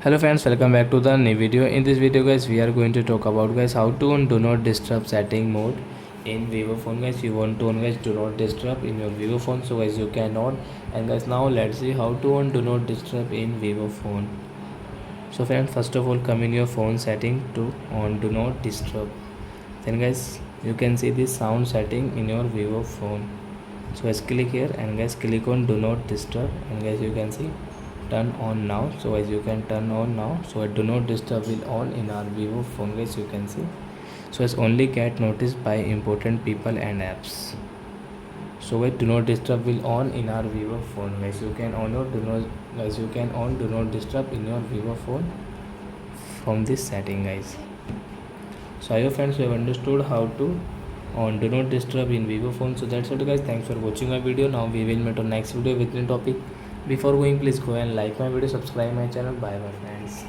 Hello friends, welcome back to the new video. In this video guys, we are going to talk about guys how to on do not disturb setting mode in Vivo phone guys. You want to on guys do not disturb in your Vivo phone, so guys you can on. And guys, now let's see how to on do not disturb in Vivo phone. So friends, first of all come in your phone setting to on do not disturb. Then guys, you can see this sound setting in your Vivo phone. So guys, click here and guys click on do not disturb, and guys you can see turn on now. So as you can turn on now, so do not disturb will on in our Vivo phone guys, you can see. So as only get noticed by important people and apps. So wait, do not disturb will on in our Vivo phone guys, you can on or do not guys, you can on do not disturb in your Vivo phone from this setting guys. So I hope friends you have understood how to on do not disturb in Vivo phone. So that's it guys, thanks for watching my video. Now we will meet on next video with new topic. Before going, please go and like my video, subscribe my channel. Bye bye friends.